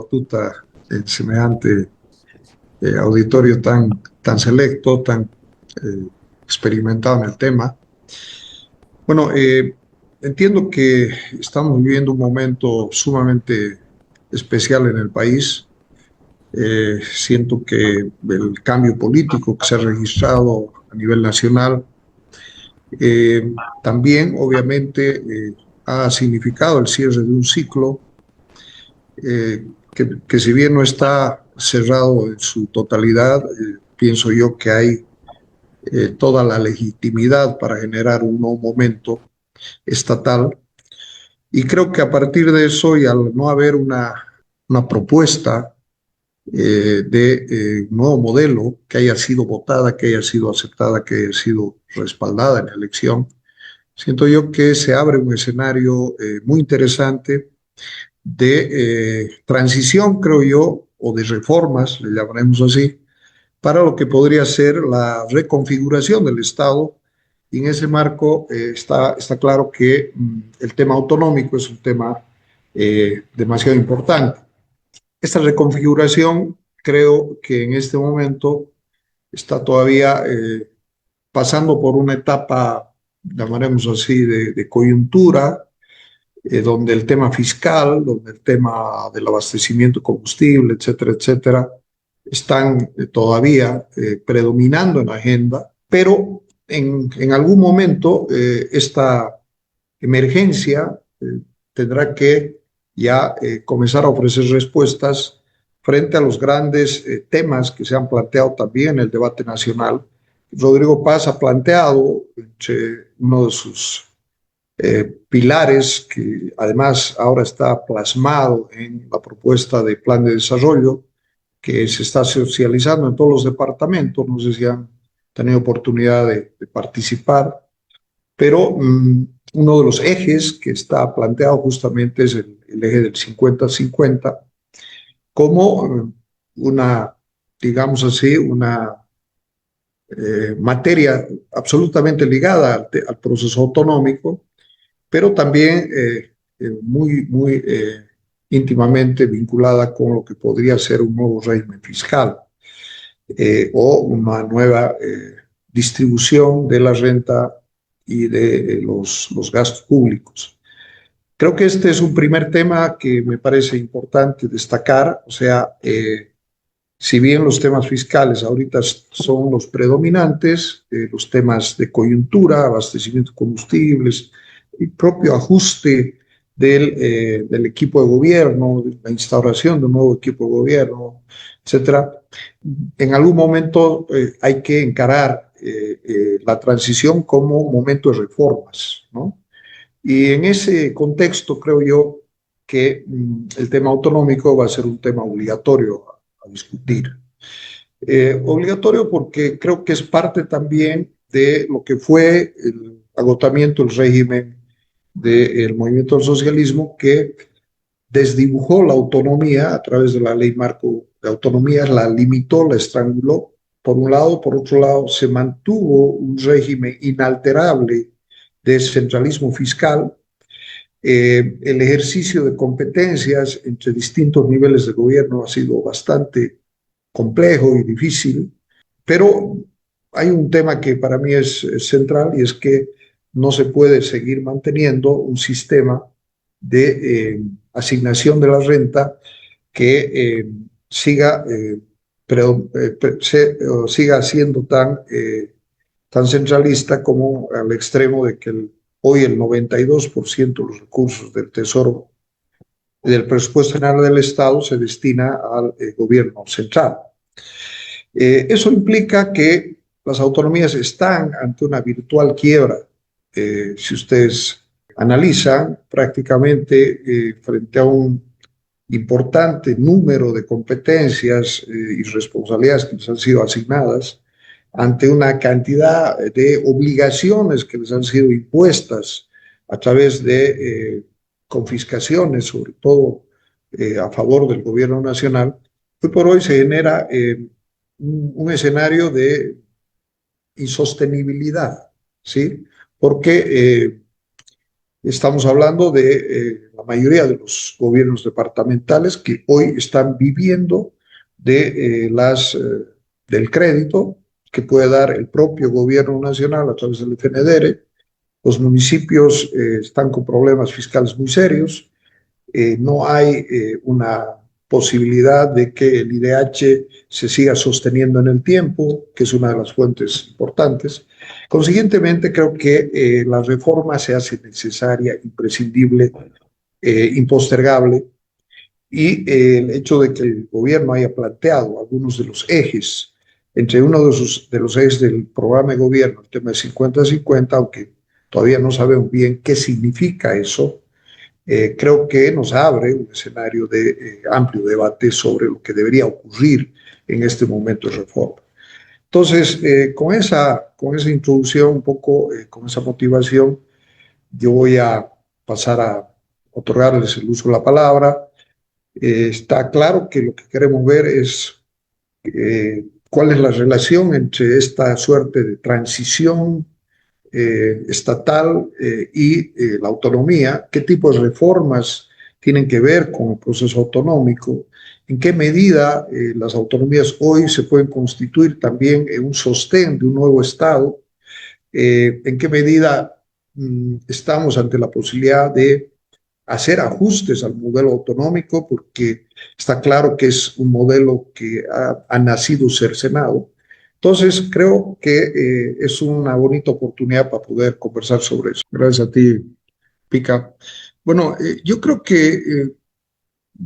batuta en semejante auditorio tan selecto, tan eh, experimentado en el tema. Bueno, entiendo que estamos viviendo un momento sumamente especial en el país. Siento que el cambio político que se ha registrado a nivel nacional también, obviamente, ha significado el cierre de un ciclo que si bien no está cerrado en su totalidad, pienso yo que hay toda la legitimidad para generar un nuevo momento estatal. Y creo que a partir de eso, y al no haber una propuesta de un nuevo modelo que haya sido votada, que haya sido aceptada, que haya sido respaldada en la elección, siento yo que se abre un escenario muy interesante de transición, creo yo, o de reformas, le llamaremos así, para lo que podría ser la reconfiguración del Estado. Y en ese marco está claro que el tema autonómico es un tema demasiado importante. Esta reconfiguración creo que en este momento está todavía pasando por una etapa, llamaremos así, de coyuntura, donde el tema fiscal, donde el tema del abastecimiento de combustible, etcétera, etcétera, están todavía predominando en la agenda, pero en algún momento esta emergencia tendrá que ya comenzar a ofrecer respuestas frente a los grandes temas que se han planteado también en el debate nacional. Rodrigo Paz ha planteado entre uno de sus pilares, que además ahora está plasmado en la propuesta de plan de desarrollo que se está socializando en todos los departamentos. No sé si han tenido oportunidad de participar, pero uno de los ejes que está planteado justamente es el eje del 50-50 como una, digamos así, una materia absolutamente ligada al proceso autonómico, pero también muy íntimamente vinculada con lo que podría ser un nuevo régimen fiscal o una nueva distribución de la renta y de los gastos públicos. Creo que este es un primer tema que me parece importante destacar, o sea, si bien los temas fiscales ahorita son los predominantes, los temas de coyuntura, abastecimiento de combustibles, el propio ajuste del equipo de gobierno, la instauración de un nuevo equipo de gobierno, etcétera, en algún momento hay que encarar la transición como un momento de reformas, ¿no? Y en ese contexto creo yo que el tema autonómico va a ser un tema obligatorio a discutir. Obligatorio porque creo que es parte también de lo que fue el agotamiento del régimen del movimiento del socialismo, que desdibujó la autonomía a través de la ley marco de autonomía, la limitó, la estranguló, por un lado. Por otro lado, se mantuvo un régimen inalterable de centralismo fiscal. El ejercicio de competencias entre distintos niveles de gobierno ha sido bastante complejo y difícil, pero hay un tema que para mí es central, y es que no se puede seguir manteniendo un sistema de asignación de la renta que siga, siga siendo tan centralista como al extremo de que hoy el 92% de los recursos del Tesoro y del presupuesto general del Estado se destina al gobierno central. Eso implica que las autonomías están ante una virtual quiebra. Si ustedes analizan, prácticamente frente a un importante número de competencias y responsabilidades que les han sido asignadas, ante una cantidad de obligaciones que les han sido impuestas a través de confiscaciones, sobre todo a favor del gobierno nacional, hoy por hoy se genera un escenario de insostenibilidad, ¿sí? Porque Estamos hablando de la mayoría de los gobiernos departamentales que hoy están viviendo del crédito que puede dar el propio gobierno nacional a través del FNDR. Los municipios están con problemas fiscales muy serios. No hay una posibilidad de que el IDH se siga sosteniendo en el tiempo, que es una de las fuentes importantes. Consiguientemente, creo que la reforma se hace necesaria, imprescindible, impostergable, y el hecho de que el gobierno haya planteado algunos de los ejes, entre uno de los ejes del programa de gobierno, el tema de 50-50, aunque todavía no sabemos bien qué significa eso, creo que nos abre un escenario de amplio debate sobre lo que debería ocurrir en este momento de reforma. Entonces, con esa introducción, un poco con esa motivación, yo voy a pasar a otorgarles el uso de la palabra. Está claro que lo que queremos ver es cuál es la relación entre esta suerte de transición estatal la autonomía, qué tipo de reformas tienen que ver con el proceso autonómico, en qué medida las autonomías hoy se pueden constituir también en un sostén de un nuevo Estado, en qué medida estamos ante la posibilidad de hacer ajustes al modelo autonómico, porque está claro que es un modelo que ha nacido cercenado. Entonces, creo que es una bonita oportunidad para poder conversar sobre eso. Gracias a ti, Pica. Bueno, yo creo que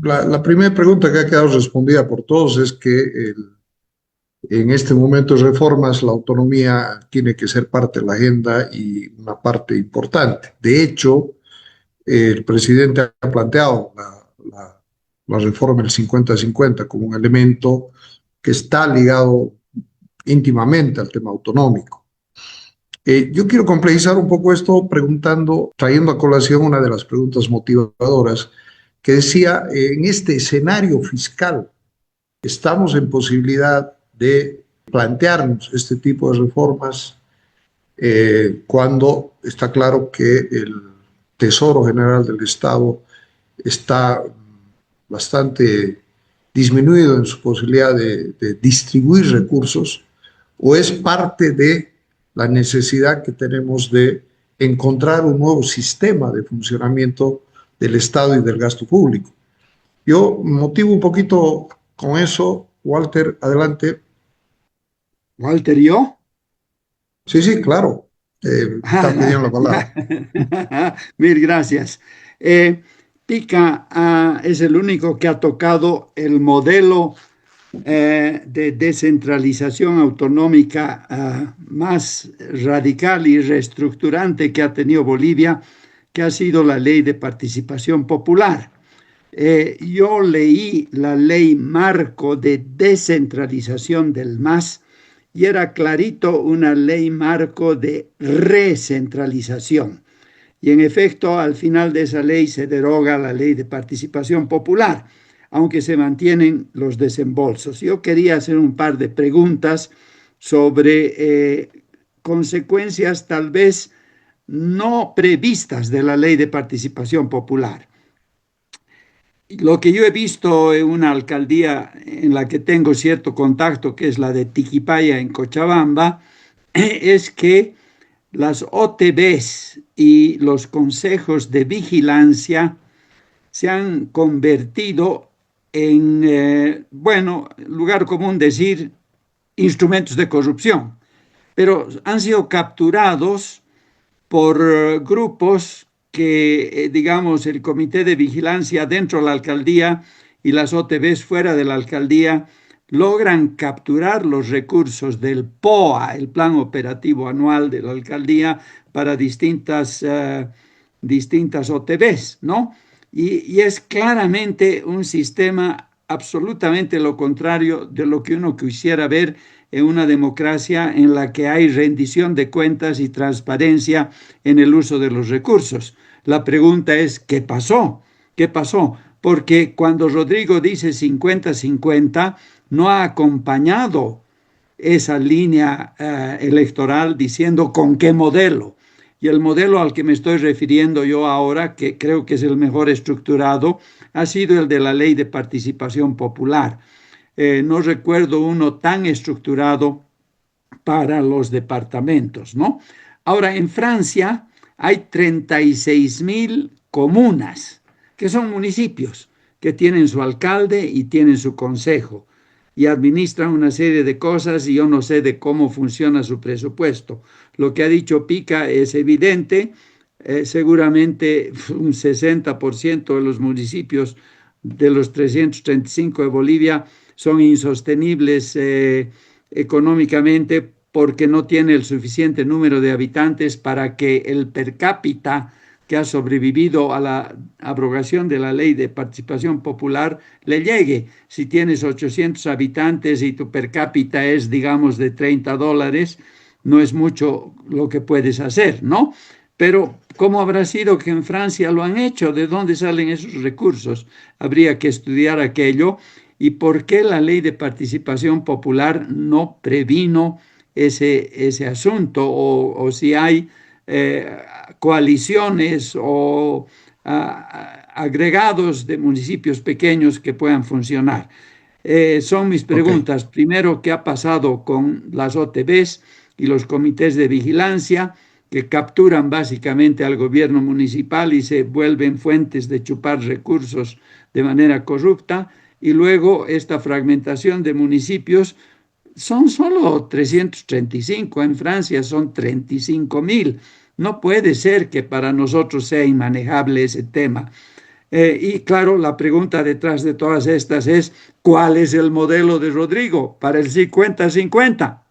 la primera pregunta que ha quedado respondida por todos es que en este momento de reformas la autonomía tiene que ser parte de la agenda y una parte importante. De hecho, el presidente ha planteado la reforma del 50-50 como un elemento que está ligado íntimamente al tema autonómico. Yo quiero complejizar un poco esto trayendo a colación una de las preguntas motivadoras que decía, en este escenario fiscal, ¿estamos en posibilidad de plantearnos este tipo de reformas cuando está claro que el Tesoro General del Estado está bastante disminuido en su posibilidad de distribuir recursos, o es parte de la necesidad que tenemos de encontrar un nuevo sistema de funcionamiento del Estado y del gasto público? Yo motivo un poquito con eso. Walter, adelante. Walter, ¿yo? Sí, sí, claro. Está pidiendo la palabra. Mil gracias. Pica es el único que ha tocado el modelo de descentralización autonómica más radical y reestructurante que ha tenido Bolivia, que ha sido la ley de participación popular. Yo leí la ley marco de descentralización del MAS y era clarito una ley marco de recentralización. Y en efecto, al final de esa ley se deroga la ley de participación popular, aunque se mantienen los desembolsos. Yo quería hacer un par de preguntas sobre consecuencias tal vez no previstas de la ley de participación popular. Lo que yo he visto en una alcaldía en la que tengo cierto contacto, que es la de Tiquipaya en Cochabamba, es que las OTBs y los consejos de vigilancia se han convertido en, bueno, lugar común decir, instrumentos de corrupción, pero han sido capturados por grupos que, digamos, el comité de vigilancia dentro de la alcaldía y las OTBs fuera de la alcaldía logran capturar los recursos del POA, el Plan Operativo Anual de la alcaldía, para distintas OTBs, ¿no? Y es claramente un sistema absolutamente lo contrario de lo que uno quisiera ver en una democracia en la que hay rendición de cuentas y transparencia en el uso de los recursos. La pregunta es, ¿qué pasó? ¿Qué pasó? Porque cuando Rodrigo dice 50-50, no ha acompañado esa línea electoral diciendo con qué modelo. Y el modelo al que me estoy refiriendo yo ahora, que creo que es el mejor estructurado, ha sido el de la Ley de Participación Popular. No recuerdo uno tan estructurado para los departamentos, ¿no? Ahora, en Francia hay 36.000 comunas, que son municipios, que tienen su alcalde y tienen su consejo y administran una serie de cosas y yo no sé de cómo funciona su presupuesto. Lo que ha dicho Pica es evidente, seguramente un 60% de los municipios de los 335 de Bolivia son insostenibles económicamente porque no tiene el suficiente número de habitantes para que el per cápita que ha sobrevivido a la abrogación de la ley de participación popular le llegue. Si tienes 800 habitantes y tu per cápita es, digamos, de $30, no es mucho lo que puedes hacer, ¿no? Pero ¿cómo habrá sido que en Francia lo han hecho? ¿De dónde salen esos recursos? Habría que estudiar aquello. ¿Y por qué la ley de participación popular no previno ese asunto? O si hay coaliciones o agregados de municipios pequeños que puedan funcionar. Son mis Ok, preguntas. Primero, ¿qué ha pasado con las OTBs y los comités de vigilancia que capturan básicamente al gobierno municipal y se vuelven fuentes de chupar recursos de manera corrupta? Y luego esta fragmentación de municipios, son solo 335, en Francia son 35.000. No puede ser que para nosotros sea inmanejable ese tema. Y claro, la pregunta detrás de todas estas es, ¿cuál es el modelo de Rodrigo para el 50-50?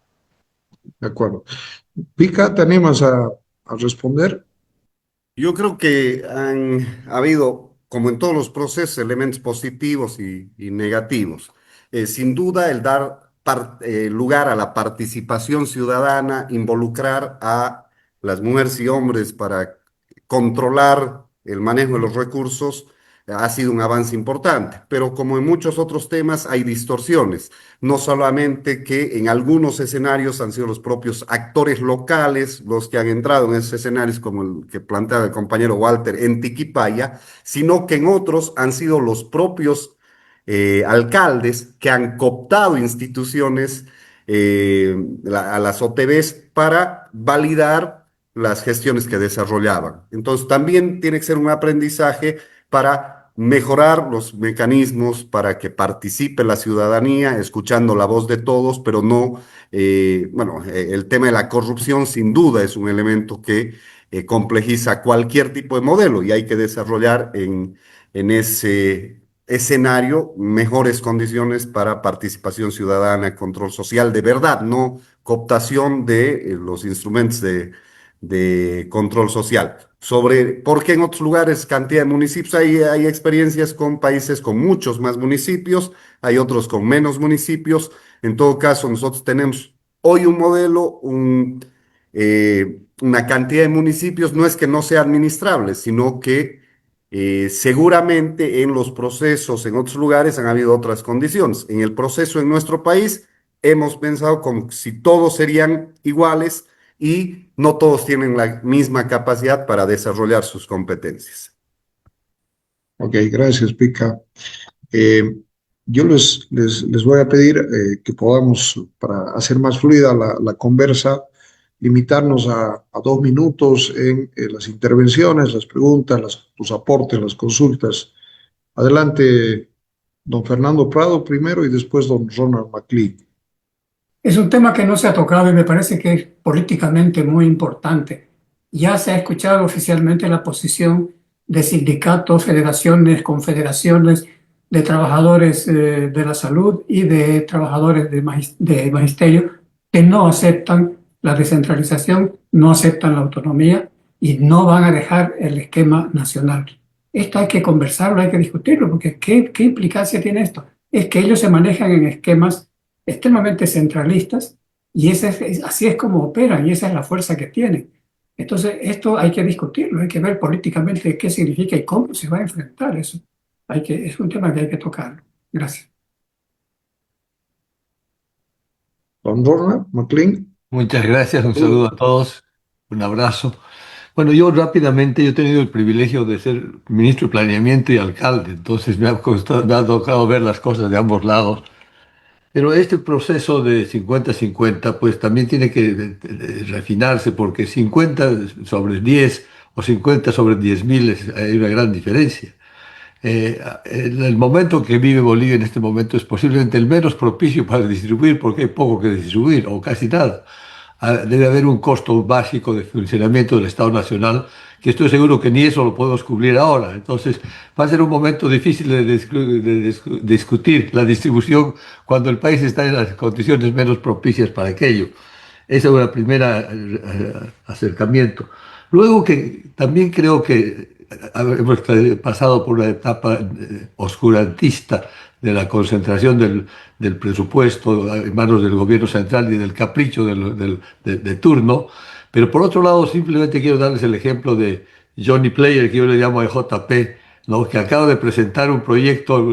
de acuerdo. Pica, ¿te animas a responder? Yo creo que han habido, como en todos los procesos, elementos positivos y negativos. Sin duda, el dar lugar a la participación ciudadana, involucrar a las mujeres y hombres para controlar el manejo de los recursos, ha sido un avance importante. Pero como en muchos otros temas, hay distorsiones. No solamente que en algunos escenarios han sido los propios actores locales los que han entrado en esos escenarios, como el que planteaba el compañero Walter en Tiquipaya, sino que en otros han sido los propios alcaldes que han cooptado instituciones, a las OTBs para validar las gestiones que desarrollaban. Entonces, también tiene que ser un aprendizaje para mejorar los mecanismos para que participe la ciudadanía, escuchando la voz de todos, pero no, el tema de la corrupción sin duda es un elemento que complejiza cualquier tipo de modelo y hay que desarrollar en ese escenario mejores condiciones para participación ciudadana, control social de verdad, no cooptación de los instrumentos de control social. Sobre por qué en otros lugares cantidad de municipios, hay experiencias con países con muchos más municipios, hay otros con menos municipios. En todo caso, nosotros tenemos hoy un modelo, una cantidad de municipios, no es que no sea administrable, sino que seguramente en los procesos en otros lugares han habido otras condiciones. En el proceso en nuestro país hemos pensado como si todos serían iguales y no todos tienen la misma capacidad para desarrollar sus competencias. Ok, gracias, Pica. Eh, yo les voy a pedir que podamos, para hacer más fluida la conversa, limitarnos a 2 minutos en las intervenciones, las preguntas, los aportes, las consultas. Adelante, don Fernando Prado primero y después don Ronald McLean. Es un tema que no se ha tocado y me parece que es políticamente muy importante. Ya se ha escuchado oficialmente la posición de sindicatos, federaciones, confederaciones de trabajadores de la salud y de trabajadores de magisterio que no aceptan la descentralización, no aceptan la autonomía y no van a dejar el esquema nacional. Esto hay que conversarlo, hay que discutirlo, porque ¿qué implicancia tiene esto? Es que ellos se manejan en esquemas extremadamente centralistas y así es como operan y esa es la fuerza que tienen. Entonces, esto hay que discutirlo, hay que ver políticamente qué significa y cómo se va a enfrentar eso. Es un tema que hay que tocar. Gracias. Don Ronald McLean. Muchas gracias, un saludo a todos, un abrazo. Bueno, yo rápidamente, yo he tenido el privilegio de ser ministro de Planeamiento y alcalde, entonces me ha tocado ver las cosas de ambos lados. Pero este proceso de 50-50, pues también tiene que refinarse, porque 50 sobre 10 o 50 sobre 10.000 hay una gran diferencia. El momento que vive Bolivia en este momento es posiblemente el menos propicio para distribuir, porque hay poco que distribuir, o casi nada. Debe haber un costo básico de funcionamiento del Estado Nacional, que estoy seguro que ni eso lo podemos cubrir ahora. Entonces, va a ser un momento difícil de discutir la distribución cuando el país está en las condiciones menos propicias para aquello. Ese es un primer acercamiento. Luego que también creo que hemos pasado por una etapa oscurantista de la concentración del presupuesto en manos del gobierno central y del capricho de turno, pero por otro lado simplemente quiero darles el ejemplo de Johnny Player, que yo le llamo JP, ¿no? Que acaba de presentar un proyecto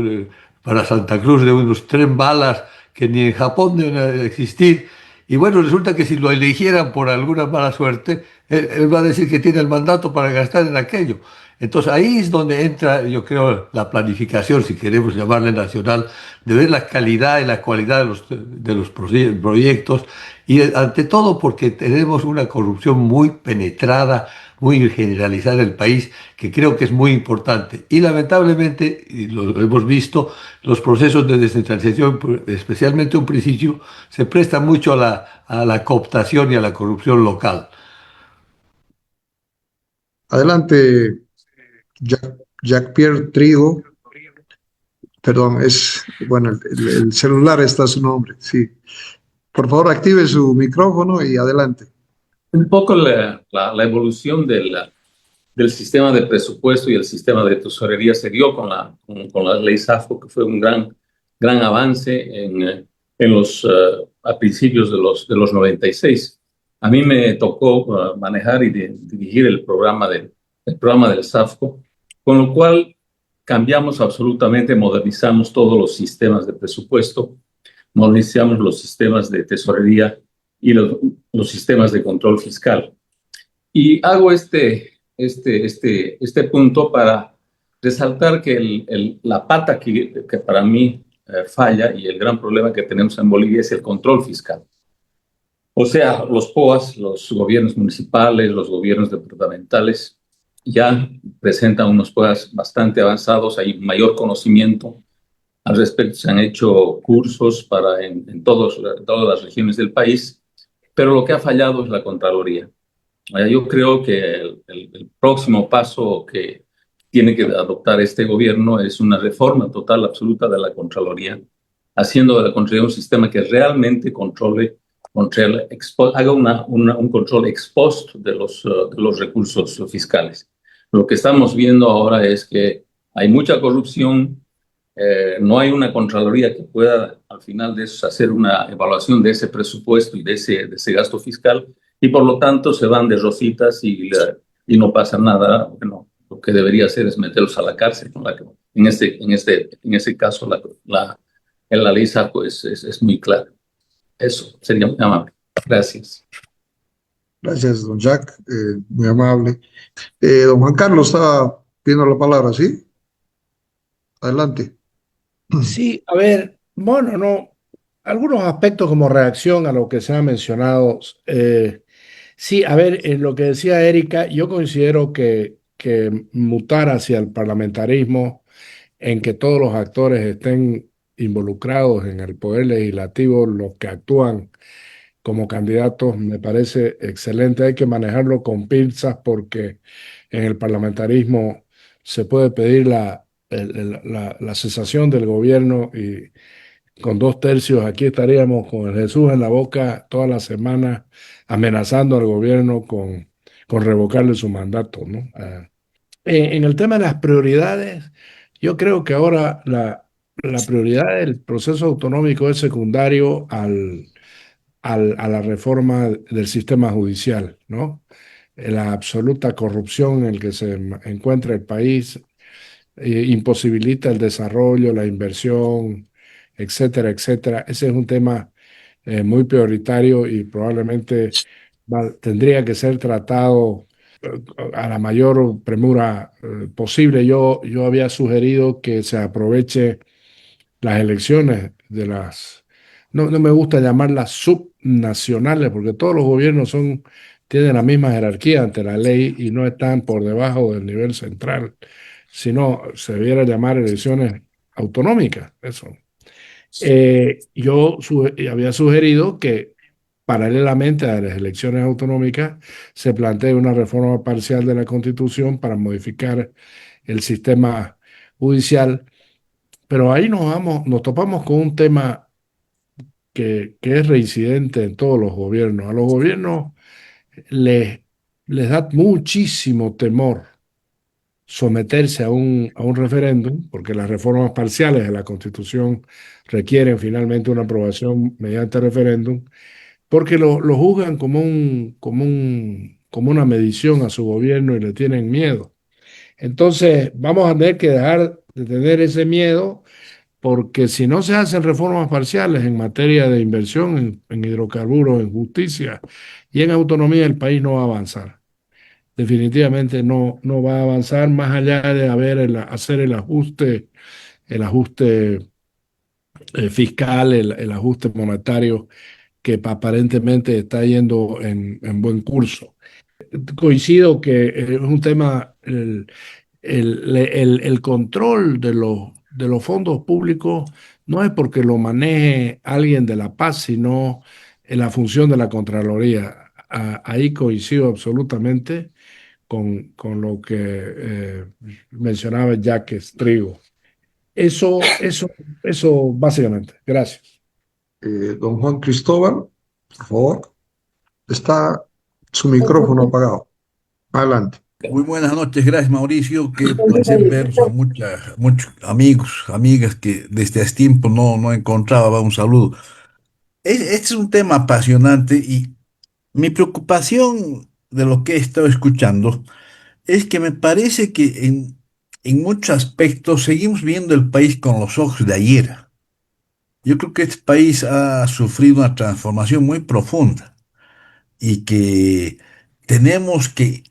para Santa Cruz de unos tren balas que ni en Japón deben existir. Y bueno, resulta que si lo eligieran por alguna mala suerte, él va a decir que tiene el mandato para gastar en aquello. Entonces ahí es donde entra, yo creo, la planificación, si queremos llamarle nacional, de ver la calidad y la cualidad de los proyectos y ante todo porque tenemos una corrupción muy penetrada, muy generalizada en el país, que creo que es muy importante. Y lamentablemente, y lo hemos visto, los procesos de descentralización, especialmente un principio, se prestan mucho a la cooptación y a la corrupción local. Adelante, Jack-Pierre Trigo. Perdón, bueno, el celular está a su nombre, sí. Por favor, active su micrófono y adelante. Un poco la evolución del sistema de presupuesto y el sistema de tesorería se dio con la ley SAFO, que fue un gran avance a principios de los 96. A mí me tocó manejar y dirigir el programa del SAFCO, con lo cual cambiamos absolutamente, modernizamos todos los sistemas de presupuesto, modernizamos los sistemas de tesorería y los sistemas de control fiscal. Y hago este punto para resaltar que la pata que para mí falla y el gran problema que tenemos en Bolivia es el control fiscal. O sea, los POAs, los gobiernos municipales, los gobiernos departamentales ya presentan unos POAs bastante avanzados, hay mayor conocimiento al respecto, se han hecho cursos en todas las regiones del país, pero lo que ha fallado es la Contraloría. Yo creo que el próximo paso que tiene que adoptar este gobierno es una reforma total, absoluta de la Contraloría, haciendo de la Contraloría un sistema que realmente haga un control ex post de los recursos fiscales. Lo que estamos viendo ahora es que hay mucha corrupción, no hay una Contraloría que pueda al final de eso hacer una evaluación de ese presupuesto y de ese gasto fiscal, y por lo tanto se van de rositas y no pasa nada. Bueno, lo que debería hacer es meterlos a la cárcel. En ese caso la ley SACO es muy clara. Eso sería muy amable. Gracias. Gracias, don Jack, muy amable. Don Juan Carlos estaba pidiendo la palabra, ¿sí? Adelante. Sí, a ver, bueno, no, algunos aspectos como reacción a lo que se ha mencionado. Sí, a ver, en lo que decía Erika, yo considero que mutar hacia el parlamentarismo, en que todos los actores estén involucrados en el poder legislativo, los que actúan como candidatos, me parece excelente. Hay que manejarlo con pinzas porque en el parlamentarismo se puede pedir la cesación del gobierno y con 2/3 aquí estaríamos con el Jesús en la boca toda la semana amenazando al gobierno con revocarle su mandato, ¿no? En el tema de las prioridades, yo creo que ahora la prioridad del proceso autonómico es secundario a la reforma del sistema judicial, ¿no? La absoluta corrupción en el que se encuentra el país imposibilita el desarrollo, la inversión, etcétera, etcétera. Ese es un tema muy prioritario y probablemente tendría que ser tratado a la mayor premura posible. Yo había sugerido que se aproveche las elecciones de no me gusta llamarlas subnacionales, porque todos los gobiernos tienen la misma jerarquía ante la ley y no están por debajo del nivel central, sino se debiera llamar elecciones autonómicas, eso. Había sugerido que paralelamente a las elecciones autonómicas se plantee una reforma parcial de la Constitución para modificar el sistema judicial, pero ahí nos topamos con un tema que es reincidente en todos los gobiernos. A los gobiernos les, les da muchísimo temor someterse a un referéndum, porque las reformas parciales de la Constitución requieren finalmente una aprobación mediante referéndum, porque lo juzgan como una medición a su gobierno y le tienen miedo. Entonces, vamos a tener que dejar de tener ese miedo, porque si no se hacen reformas parciales en materia de inversión en hidrocarburos, en justicia y en autonomía, el país no va a avanzar. Definitivamente no va a avanzar más allá de hacer el ajuste fiscal, el ajuste monetario que aparentemente está yendo en buen curso. Coincido que es un tema, el control de los fondos públicos no es porque lo maneje alguien de La Paz, sino en la función de la Contraloría. Ahí coincido absolutamente con lo que mencionaba Jacques Trigo. Eso básicamente. Gracias. Don Juan Cristóbal, por favor, está su micrófono apagado. Adelante. Muy buenas noches, gracias Mauricio, qué placer ver a muchos amigos, amigas que desde hace tiempo no encontraba, va, un saludo. Este es un tema apasionante y mi preocupación de lo que he estado escuchando es que me parece que en muchos aspectos seguimos viendo el país con los ojos de ayer. Yo creo que este país ha sufrido una transformación muy profunda y que tenemos que,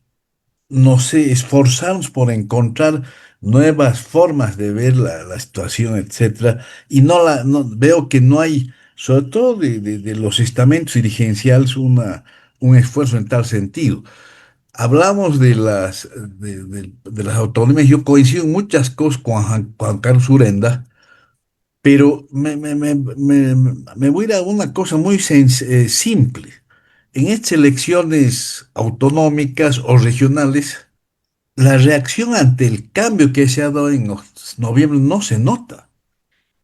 no sé, esforzarnos por encontrar nuevas formas de ver la situación, etcétera, y veo que no hay, sobre todo de los estamentos dirigenciales, un esfuerzo en tal sentido. Hablamos de las autonomías, yo coincido en muchas cosas con Juan Carlos Urenda, pero me voy a ir a una cosa muy simple. En estas elecciones autonómicas o regionales, la reacción ante el cambio que se ha dado en noviembre no se nota.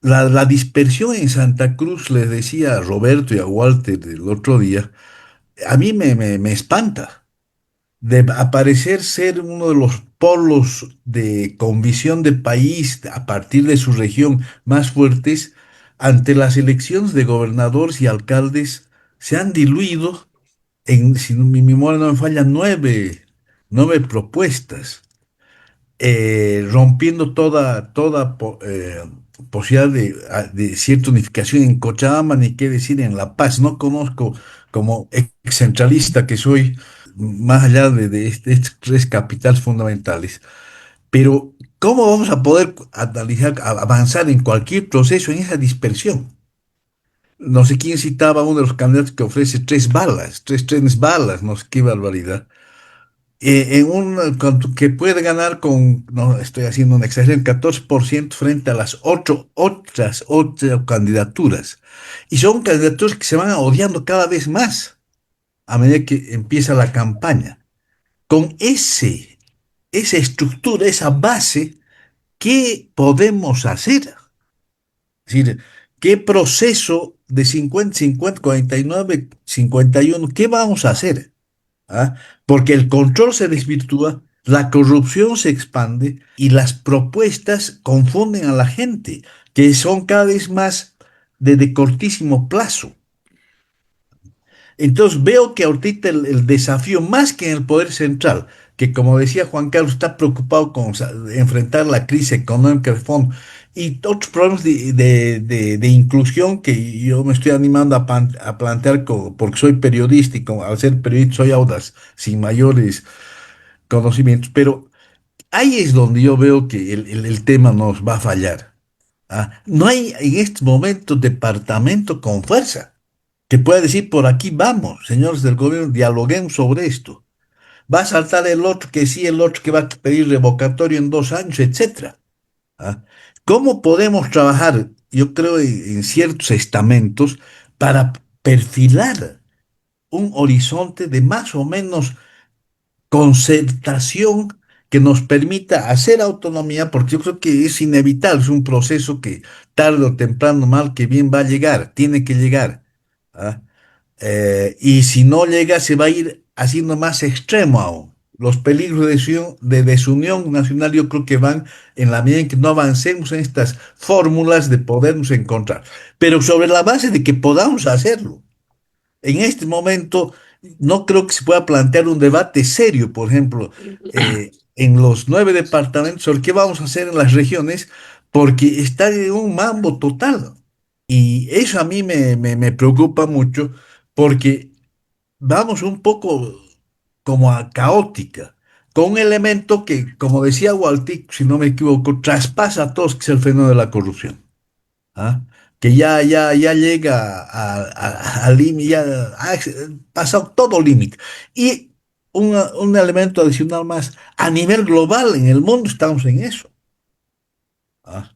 La dispersión en Santa Cruz, les decía a Roberto y a Walter el otro día, a mí me espanta. De aparecer ser uno de los polos con visión de país a partir de su región más fuertes, ante las elecciones de gobernadores y alcaldes, se han diluido si mi memoria no me falla, nueve propuestas, rompiendo toda posibilidad de cierta unificación en Cochabamba, ni qué decir en La Paz. No conozco, como excentralista que soy, más allá de estas tres capitales fundamentales. Pero, ¿cómo vamos a poder analizar, avanzar en cualquier proceso en esa dispersión? No sé quién citaba a uno de los candidatos que ofrece tres trenes balas, no sé qué barbaridad. Que puede ganar no estoy haciendo una exageración, 14% frente a las ocho candidaturas. Y son candidaturas que se van odiando cada vez más a medida que empieza la campaña. Con esa estructura, esa base, ¿qué podemos hacer? Es decir, ¿qué proceso de 50-50, 49-51, qué vamos a hacer? ¿Ah? Porque el control se desvirtúa, la corrupción se expande y las propuestas confunden a la gente, que son cada vez más de cortísimo plazo. Entonces veo que ahorita el desafío, más que en el poder central, que como decía Juan Carlos, está preocupado con enfrentar la crisis económica de fondo y otros problemas de inclusión que yo me estoy animando a plantear porque soy periodista y al ser periodista soy audaz, sin mayores conocimientos, pero ahí es donde yo veo que el tema nos va a fallar. ¿Ah? No hay en este momento departamento con fuerza que pueda decir por aquí vamos, señores del gobierno, dialoguemos sobre esto. Va a saltar el otro que sí, el otro que va a pedir revocatorio en 2 años, etcétera. ¿Ah? ¿Cómo podemos trabajar, yo creo, en ciertos estamentos para perfilar un horizonte de más o menos concertación que nos permita hacer autonomía? Porque yo creo que es inevitable, es un proceso que tarde o temprano, mal que bien, va a llegar, tiene que llegar. ¿Ah? Y si no llega, se va a ir haciendo más extremo aún. Los peligros de desunión nacional yo creo que van en la medida en que no avancemos en estas fórmulas de podernos encontrar, pero sobre la base de que podamos hacerlo. En este momento no creo que se pueda plantear un debate serio, por ejemplo, en los 9 departamentos sobre qué vamos a hacer en las regiones, porque está en un mambo total. Y eso a mí me preocupa mucho porque vamos un poco como a caótica, con un elemento que, como decía Waltic, si no me equivoco, traspasa a todos, que es el fenómeno de la corrupción. ¿Ah? Que ya llega al límite, ya ha pasado todo límite. Y un elemento adicional más, a nivel global en el mundo estamos en eso. ¿Ah?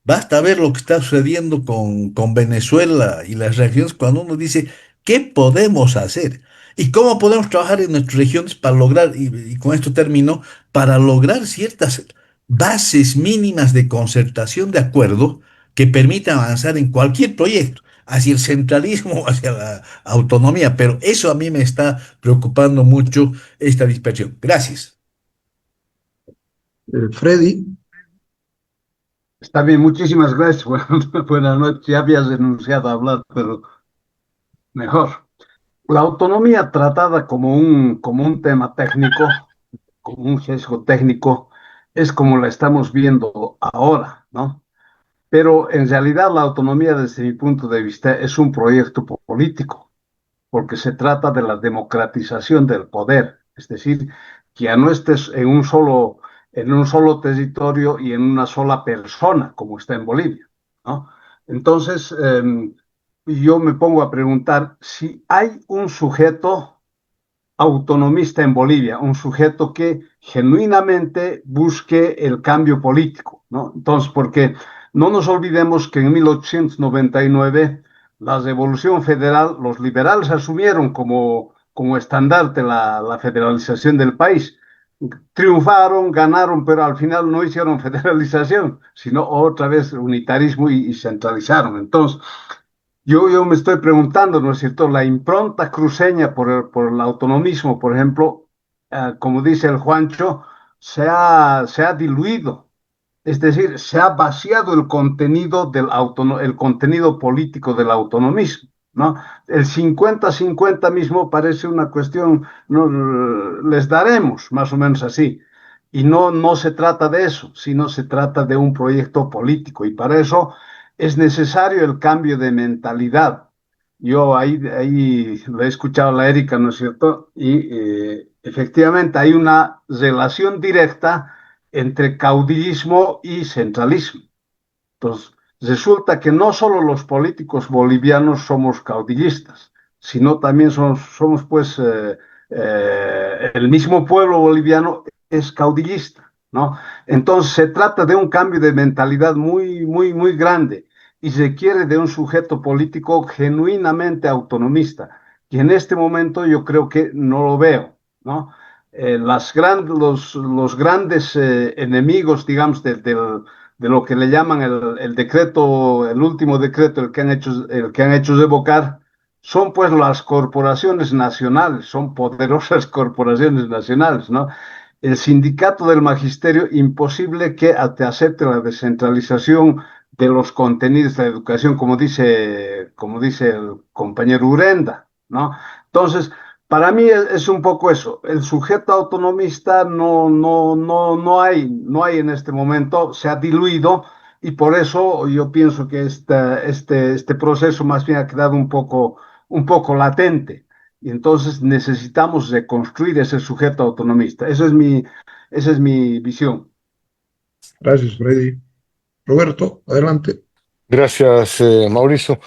Basta ver lo que está sucediendo con Venezuela y las reacciones cuando uno dice, ¿qué podemos hacer? ¿Y cómo podemos trabajar en nuestras regiones para lograr, y con esto termino, para lograr ciertas bases mínimas de concertación de acuerdo que permitan avanzar en cualquier proyecto, hacia el centralismo o hacia la autonomía? Pero eso a mí me está preocupando mucho, esta dispersión. Gracias. Freddy, Está bien, muchísimas gracias. Buenas noches. Ya habías renunciado a hablar, pero mejor. La autonomía tratada como un tema técnico, como un sesgo técnico, es como la estamos viendo ahora, ¿no? Pero en realidad la autonomía, desde mi punto de vista, es un proyecto político, porque se trata de la democratización del poder, es decir, que ya no estés en un solo territorio y en una sola persona, como está en Bolivia, ¿no? Entonces, yo me pongo a preguntar si hay un sujeto autonomista en Bolivia, un sujeto que genuinamente busque el cambio político, ¿no? Entonces, porque no nos olvidemos que en 1899 la Revolución Federal, los liberales asumieron como estandarte la federalización del país. Triunfaron, ganaron, pero al final no hicieron federalización, sino otra vez unitarismo y centralizaron. Entonces, yo me estoy preguntando, ¿no es cierto? La impronta cruceña por el autonomismo, por ejemplo, como dice el Juancho, se ha diluido. Es decir, se ha vaciado el contenido el contenido político del autonomismo, ¿no? El 50-50 mismo parece una cuestión, no, les daremos, más o menos así. Y no se trata de eso, sino se trata de un proyecto político. Y para eso es necesario el cambio de mentalidad. Yo ahí lo he escuchado a la Erika, ¿no es cierto? Y efectivamente hay una relación directa entre caudillismo y centralismo. Entonces, resulta que no solo los políticos bolivianos somos caudillistas, sino también somos pues, el mismo pueblo boliviano es caudillista, ¿no? Entonces, se trata de un cambio de mentalidad muy grande y se requiere de un sujeto político genuinamente autonomista, y en este momento yo creo que no lo veo, ¿no? Los grandes enemigos, digamos, de lo que le llaman el decreto, el último decreto, el que han hecho revocar, son pues las corporaciones nacionales, son poderosas corporaciones nacionales, ¿no? El sindicato del magisterio, imposible que te acepte la descentralización de los contenidos de la educación, como dice el compañero Urenda, ¿no? Entonces, para mí es un poco eso. El sujeto autonomista no hay en este momento, se ha diluido y por eso yo pienso que este proceso más bien ha quedado un poco latente. y entonces necesitamos reconstruir ese sujeto autonomista. Esa es mi visión. Gracias, Freddy. Roberto, adelante. Gracias, Mauricio.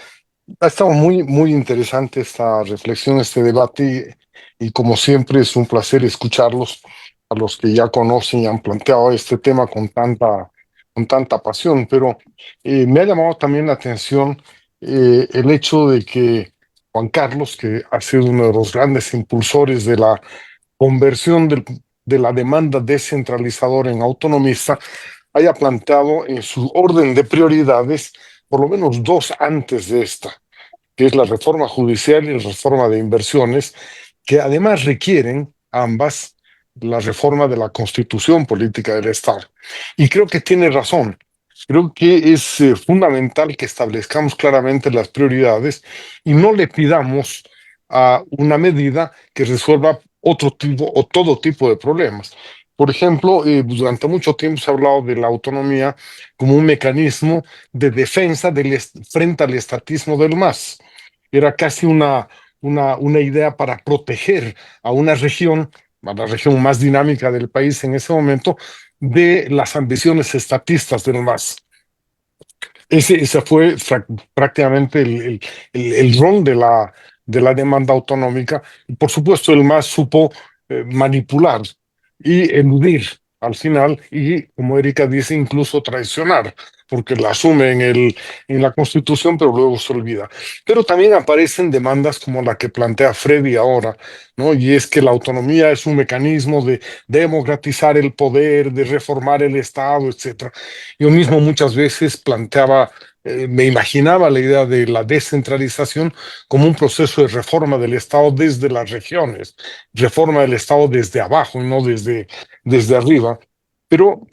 Ha estado muy interesante esta reflexión, este debate, y como siempre es un placer escucharlos, a los que ya conocen y han planteado este tema con tanta pasión, pero me ha llamado también la atención el hecho de que Juan Carlos, que ha sido uno de los grandes impulsores de la conversión de la demanda descentralizadora en autonomista, haya planteado en su orden de prioridades por lo menos dos antes de esta, que es la reforma judicial y la reforma de inversiones, que además requieren ambas la reforma de la constitución política del Estado. Y creo que tiene razón. Creo que es fundamental que establezcamos claramente las prioridades y no le pidamos a una medida que resuelva otro tipo o todo tipo de problemas. Por ejemplo, durante mucho tiempo se ha hablado de la autonomía como un mecanismo de defensa frente al estatismo del MAS. Era casi una idea para proteger a la región más dinámica del país en ese momento, de las ambiciones estatistas del MAS. Ese fue prácticamente el rol de la demanda autonómica. Y por supuesto, el MAS supo manipular y eludir al final, y como Erika dice, incluso traicionar, porque la asume en la Constitución, pero luego se olvida. Pero también aparecen demandas como la que plantea Freddy ahora, ¿no? Y es que la autonomía es un mecanismo de democratizar el poder, de reformar el Estado, etcétera. Yo mismo muchas veces planteaba, me imaginaba la idea de la descentralización como un proceso de reforma del Estado desde las regiones, reforma del Estado desde abajo y no desde arriba. Pero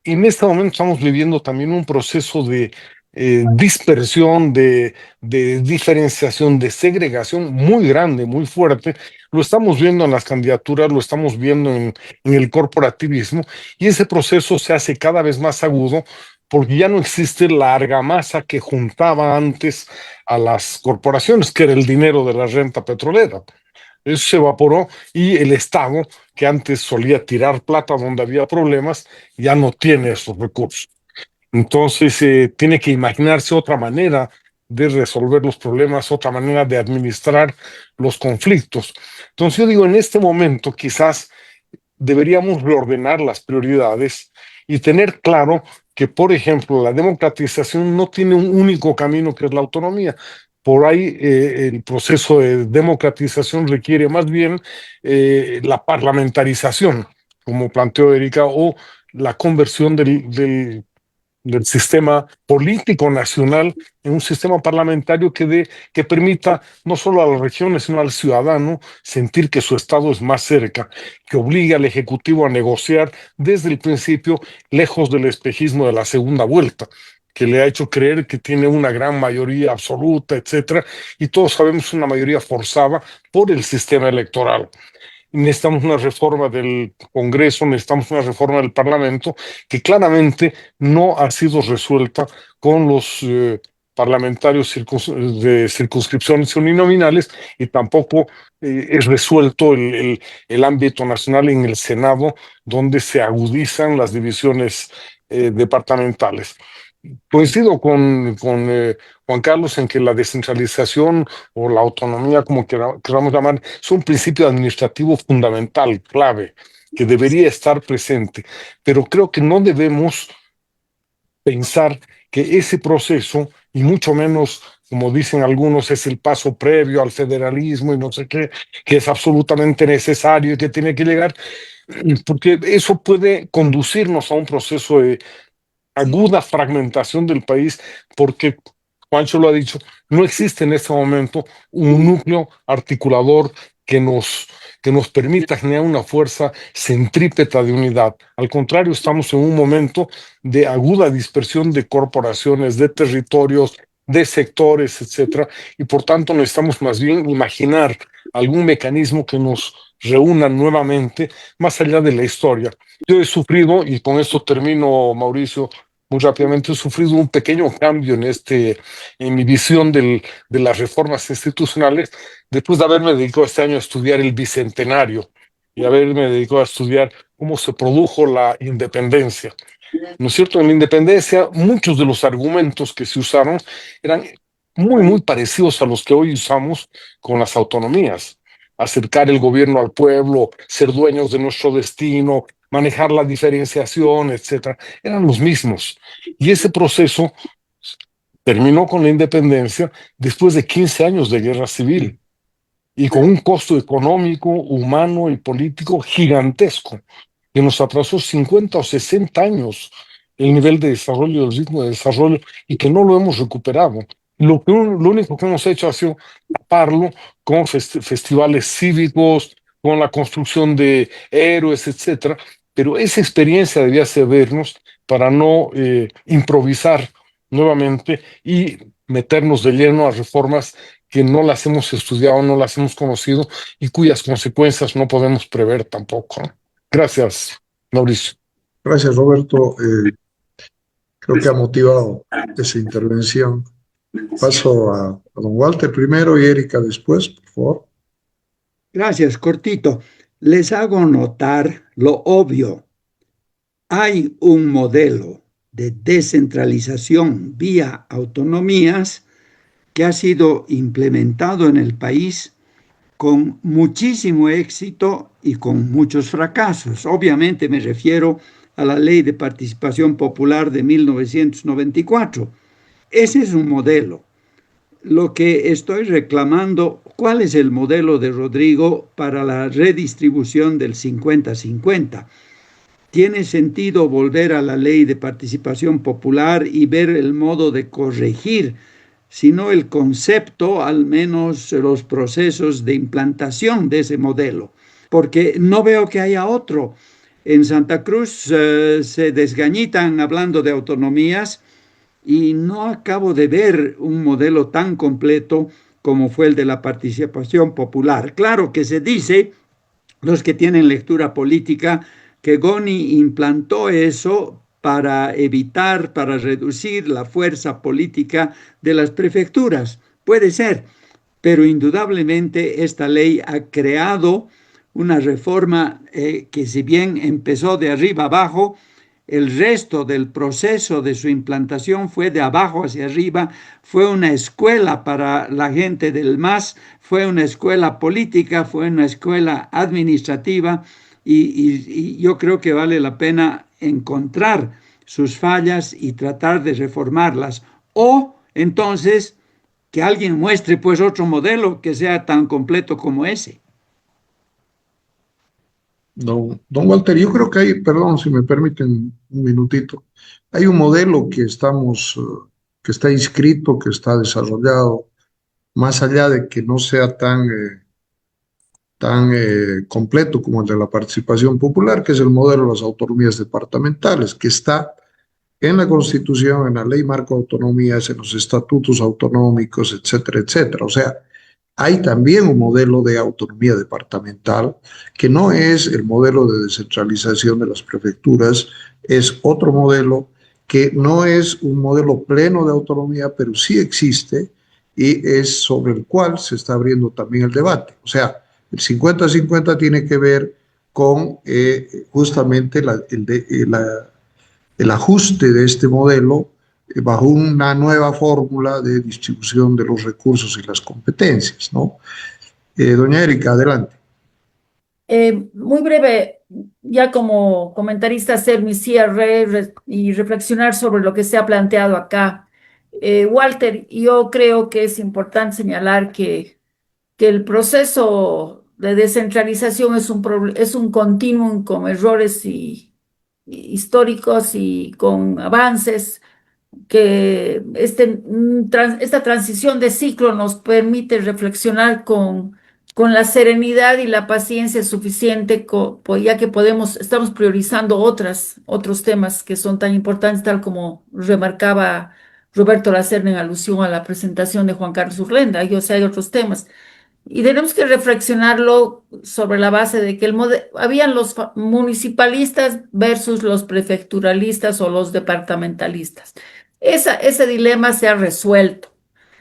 en este momento estamos viviendo también un proceso de dispersión, de diferenciación, de segregación muy grande, muy fuerte. Lo estamos viendo en las candidaturas, lo estamos viendo en el corporativismo, y ese proceso se hace cada vez más agudo porque ya no existe la argamasa que juntaba antes a las corporaciones, que era el dinero de la renta petrolera. Eso se evaporó, y el Estado, que antes solía tirar plata donde había problemas, ya no tiene esos recursos. Entonces, tiene que imaginarse otra manera de resolver los problemas, otra manera de administrar los conflictos. Entonces, yo digo, en este momento quizás deberíamos reordenar las prioridades y tener claro que, por ejemplo, la democratización no tiene un único camino, que es la autonomía. Por ahí el proceso de democratización requiere más bien la parlamentarización, como planteó Erika, o la conversión del sistema político nacional en un sistema parlamentario que permita no solo a las regiones, sino al ciudadano sentir que su Estado es más cerca, que obligue al Ejecutivo a negociar desde el principio, lejos del espejismo de la segunda vuelta, que le ha hecho creer que tiene una gran mayoría absoluta, etcétera, y todos sabemos una mayoría forzada por el sistema electoral. Necesitamos una reforma del Congreso, necesitamos una reforma del Parlamento, que claramente no ha sido resuelta con los parlamentarios de circunscripciones uninominales, y tampoco es resuelto el ámbito nacional en el Senado, donde se agudizan las divisiones departamentales. Coincido con Juan Carlos en que la descentralización o la autonomía, como queramos llamar, es un principio administrativo fundamental, clave, que debería estar presente. Pero creo que no debemos pensar que ese proceso, y mucho menos, como dicen algunos, es el paso previo al federalismo y no sé qué, que es absolutamente necesario y que tiene que llegar, porque eso puede conducirnos a un proceso de aguda fragmentación del país, porque Juancho lo ha dicho, no existe en este momento un núcleo articulador que nos permita generar una fuerza centrípeta de unidad. Al contrario, estamos en un momento de aguda dispersión de corporaciones, de territorios, de sectores, etcétera, y por tanto necesitamos más bien imaginar algún mecanismo que nos reúna nuevamente más allá de la historia. Yo he sufrido, y con esto termino, Mauricio, muy rápidamente, he sufrido un pequeño cambio en mi visión de las reformas institucionales, después de haberme dedicado este año a estudiar el bicentenario y haberme dedicado a estudiar cómo se produjo la independencia. ¿No es cierto? En la independencia, muchos de los argumentos que se usaron eran muy parecidos a los que hoy usamos con las autonomías. Acercar el gobierno al pueblo, ser dueños de nuestro destino, manejar la diferenciación, etcétera, eran los mismos. Y ese proceso terminó con la independencia después de 15 años de guerra civil y con un costo económico, humano y político gigantesco que nos atrasó 50 o 60 años el nivel de desarrollo, el ritmo de desarrollo, y que no lo hemos recuperado. Lo único que hemos hecho ha sido taparlo con festivales cívicos, con la construcción de héroes, etcétera, pero esa experiencia debía servirnos para no improvisar nuevamente y meternos de lleno a reformas que no las hemos estudiado, no las hemos conocido y cuyas consecuencias no podemos prever tampoco. Gracias, Mauricio. Gracias, Roberto. Creo que ha motivado esa intervención. Paso a don Walter primero y Erika después, por favor. Gracias, cortito. Les hago notar lo obvio. Hay un modelo de descentralización vía autonomías que ha sido implementado en el país con muchísimo éxito y con muchos fracasos. Obviamente me refiero a la Ley de Participación Popular de 1994. Ese es un modelo. Lo que estoy reclamando, ¿cuál es el modelo de Rodrigo para la redistribución del 50-50? ¿Tiene sentido volver a la Ley de Participación Popular y ver el modo de corregir, sino el concepto, al menos los procesos de implantación de ese modelo? Porque no veo que haya otro. En Santa Cruz se desgañitan hablando de autonomías y no acabo de ver un modelo tan completo como fue el de la participación popular. Claro que se dice, los que tienen lectura política, que Goni implantó eso para evitar, para reducir la fuerza política de las prefecturas. Puede ser, pero indudablemente esta ley ha creado una reforma que, si bien empezó de arriba abajo, el resto del proceso de su implantación fue de abajo hacia arriba, fue una escuela para la gente del MAS, fue una escuela política, fue una escuela administrativa, y yo creo que vale la pena encontrar sus fallas y tratar de reformarlas. O entonces que alguien muestre pues otro modelo que sea tan completo como ese. Don Walter, yo creo que hay, perdón si me permiten un minutito, hay un modelo que que está inscrito, que está desarrollado, más allá de que no sea tan completo como el de la participación popular, que es el modelo de las autonomías departamentales, que está en la Constitución, en la Ley Marco de Autonomías, en los estatutos autonómicos, etcétera, etcétera. O sea, hay también un modelo de autonomía departamental que no es el modelo de descentralización de las prefecturas, es otro modelo que no es un modelo pleno de autonomía, pero sí existe y es sobre el cual se está abriendo también el debate. O sea, el 50-50 tiene que ver con justamente el ajuste de este modelo bajo una nueva fórmula de distribución de los recursos y las competencias, ¿no? Doña Erika, adelante. Muy breve, ya como comentarista, hacer mi cierre y reflexionar sobre lo que se ha planteado acá. Walter, yo creo que es importante señalar que el proceso de descentralización es un continuum con errores históricos y con avances, que esta transición de ciclo nos permite reflexionar con la serenidad y la paciencia suficiente, ya que estamos priorizando otros temas que son tan importantes, tal como remarcaba Roberto Lacerda en alusión a la presentación de Juan Carlos Urlenda. O sea, hay otros temas. Y tenemos que reflexionarlo sobre la base de que habían los municipalistas versus los prefecturalistas o los departamentalistas. Ese dilema se ha resuelto.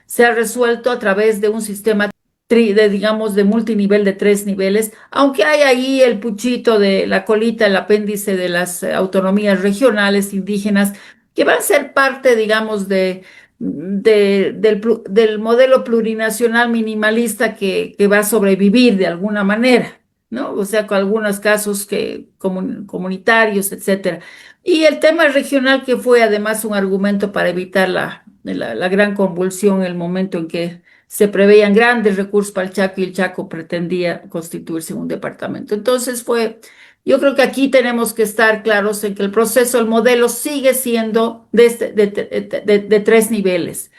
Se ha resuelto a través de un sistema digamos, de multinivel de 3 niveles, aunque hay ahí el puchito de la colita, el apéndice de las autonomías regionales indígenas, que van a ser parte, digamos, del modelo plurinacional minimalista que va a sobrevivir de alguna manera, ¿no? O sea, con algunos casos comunitarios, etcétera. Y el tema regional, que fue además un argumento para evitar la gran convulsión en el momento en que se preveían grandes recursos para el Chaco y el Chaco pretendía constituirse en un departamento. Entonces yo creo que aquí tenemos que estar claros en que el proceso, el modelo sigue siendo de 3 niveles.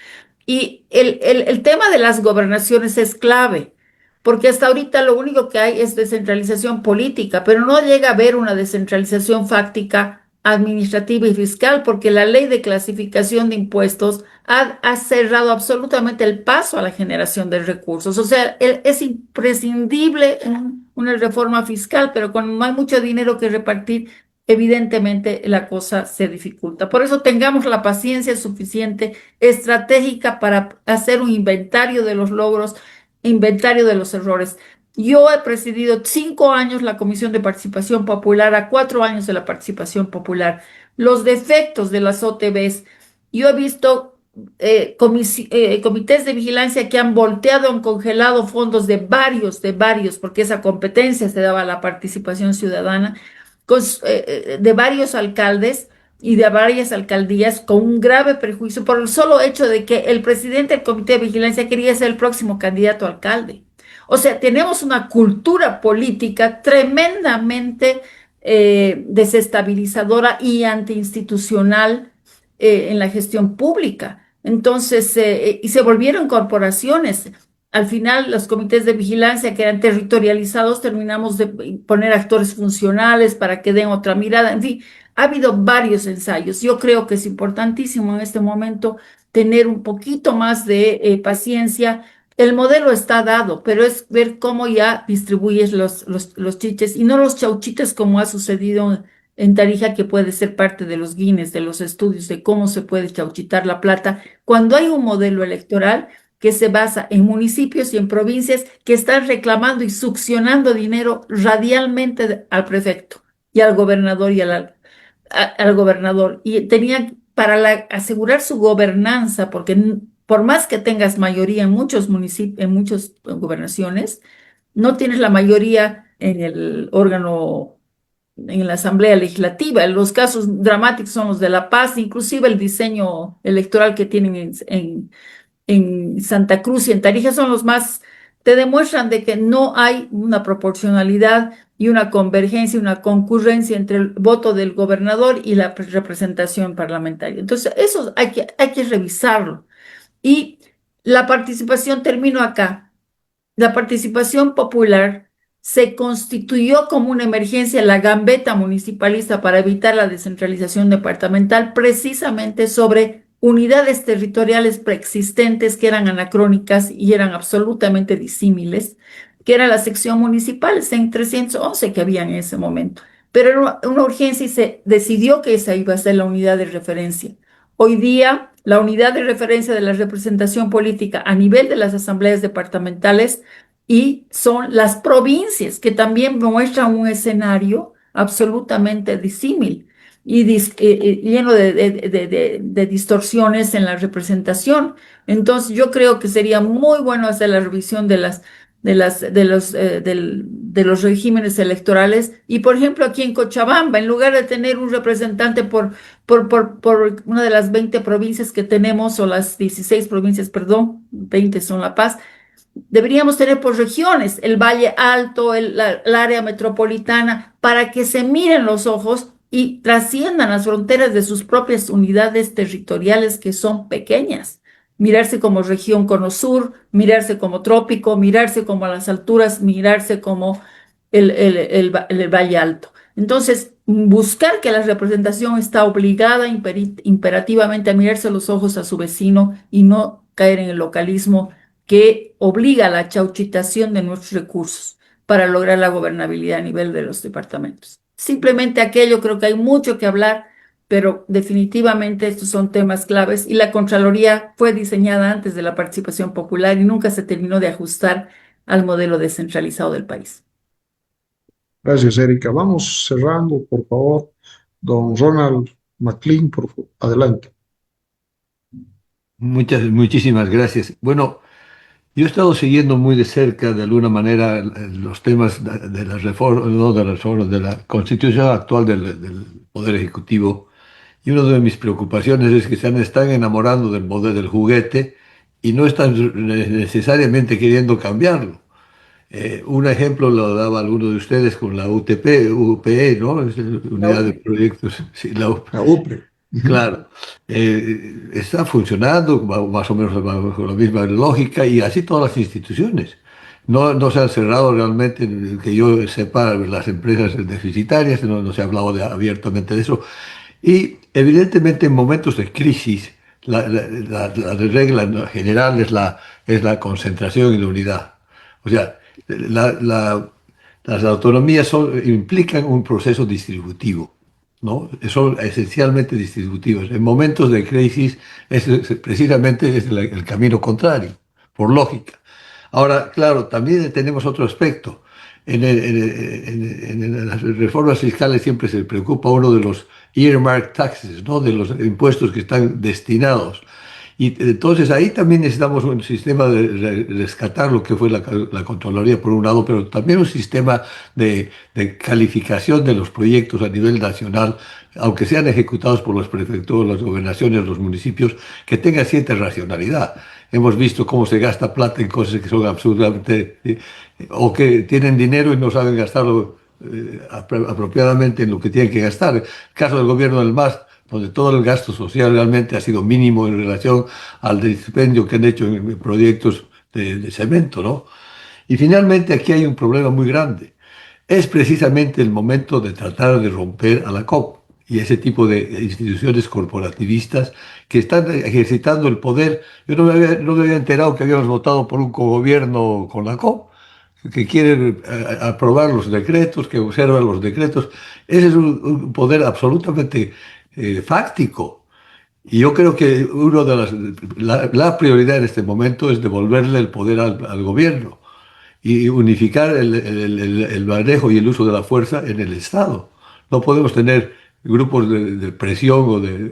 Y el tema de las gobernaciones es clave, porque hasta ahorita lo único que hay es descentralización política, pero no llega a haber una descentralización fáctica, administrativa y fiscal, porque la ley de clasificación de impuestos ha cerrado absolutamente el paso a la generación de recursos. O sea, es imprescindible una reforma fiscal, pero cuando no hay mucho dinero que repartir, evidentemente la cosa se dificulta. Por eso tengamos la paciencia suficiente, estratégica, para hacer un inventario de los logros, inventario de los errores. Yo he presidido 5 años la Comisión de Participación Popular, a 4 años de la participación popular. Los defectos de las OTBs, yo he visto comités de vigilancia que han volteado, han congelado fondos de varios, porque esa competencia se daba a la participación ciudadana, de varios alcaldes y de varias alcaldías, con un grave prejuicio por el solo hecho de que el presidente del comité de vigilancia quería ser el próximo candidato a alcalde. O sea, tenemos una cultura política tremendamente desestabilizadora y antiinstitucional en la gestión pública. Entonces, y se volvieron corporaciones. Al final, los comités de vigilancia que eran territorializados, terminamos de poner actores funcionales para que den otra mirada. En fin, ha habido varios ensayos. Yo creo que es importantísimo en este momento tener un poquito más de paciencia. El modelo está dado, pero es ver cómo ya distribuyes los chiches y no los chauchites, como ha sucedido en Tarija, que puede ser parte de los Guinness, de los estudios de cómo se puede chauchitar la plata, cuando hay un modelo electoral que se basa en municipios y en provincias que están reclamando y succionando dinero radialmente al prefecto y al gobernador al gobernador. Y tenían, para asegurar su gobernanza, porque por más que tengas mayoría en muchos municipios, en muchas gobernaciones, no tienes la mayoría en el órgano, en la Asamblea Legislativa. Los casos dramáticos son los de La Paz, inclusive el diseño electoral que tienen en Santa Cruz y en Tarija son los más, te demuestran de que no hay una proporcionalidad y una convergencia, una concurrencia entre el voto del gobernador y la representación parlamentaria. Entonces, eso hay que revisarlo. Y la participación, termino acá, la participación popular se constituyó como una emergencia, la gambeta municipalista, para evitar la descentralización departamental, precisamente sobre unidades territoriales preexistentes que eran anacrónicas y eran absolutamente disímiles, que era la sección municipal, en 311 que había en ese momento. Pero era una urgencia y se decidió que esa iba a ser la unidad de referencia. Hoy día, la unidad de referencia de la representación política a nivel de las asambleas departamentales y son las provincias, que también muestran un escenario absolutamente disímil y lleno de distorsiones en la representación. Entonces, yo creo que sería muy bueno hacer la revisión de los regímenes electorales. Y, por ejemplo, aquí en Cochabamba, en lugar de tener un representante por una de las 20 provincias que tenemos, o las 16 provincias, perdón, 20 son La Paz, deberíamos tener por regiones, el Valle Alto, el área metropolitana, para que se miren los ojos y trasciendan las fronteras de sus propias unidades territoriales, que son pequeñas. Mirarse como región cono sur, mirarse como trópico, mirarse como a las alturas, mirarse como el Valle Alto. Entonces, buscar que la representación está obligada imperativamente a mirarse los ojos a su vecino y no caer en el localismo que obliga a la chauchitación de nuestros recursos para lograr la gobernabilidad a nivel de los departamentos. Simplemente aquello, creo que hay mucho que hablar, pero definitivamente estos son temas claves y la Contraloría fue diseñada antes de la participación popular y nunca se terminó de ajustar al modelo descentralizado del país. Gracias, Erika. Vamos cerrando, por favor. Don Ronald McLean, por favor, adelante. Muchísimas gracias. Bueno, yo he estado siguiendo muy de cerca, de alguna manera, los temas de las reformas, no de las reformas, de la constitución actual del Poder Ejecutivo. Y una de mis preocupaciones es que están enamorando del modelo del juguete y no están necesariamente queriendo cambiarlo. Un ejemplo lo daba alguno de ustedes con la UPE, ¿no? Es la Unidad de Proyectos. Sí, La UPRE. claro. Está funcionando más o menos bajo la misma lógica y así todas las instituciones. No se han cerrado realmente, que yo sepa, las empresas deficitarias, no se ha hablado abiertamente de eso. Y evidentemente en momentos de crisis, la regla general es la concentración y la unidad. O sea, las autonomías implican un proceso distributivo, ¿no? Son esencialmente distributivos. En momentos de crisis, precisamente es el camino contrario, por lógica. Ahora, claro, también tenemos otro aspecto. En las reformas fiscales siempre se preocupa uno de los earmark taxes, ¿no? De los impuestos que están destinados. Y entonces ahí también necesitamos un sistema de rescatar lo que fue la Contraloría por un lado, pero también un sistema de calificación de los proyectos a nivel nacional, aunque sean ejecutados por las prefecturas, las gobernaciones, los municipios, que tenga cierta racionalidad. Hemos visto cómo se gasta plata en cosas que son absolutamente, o que tienen dinero y no saben gastarlo apropiadamente en lo que tienen que gastar. El caso del gobierno del MAS, donde todo el gasto social realmente ha sido mínimo en relación al dispendio que han hecho en proyectos de cemento, ¿no? Y finalmente aquí hay un problema muy grande. Es precisamente el momento de tratar de romper a la COP y ese tipo de instituciones corporativistas que están ejercitando el poder. Yo no me había enterado que habíamos votado por un cogobierno con la COP, que quieren aprobar los decretos, que observan los decretos. Ese es un poder absolutamente fáctico. Y yo creo que la prioridad en este momento es devolverle el poder al gobierno y unificar el manejo y el uso de la fuerza en el Estado. No podemos tener grupos de presión o de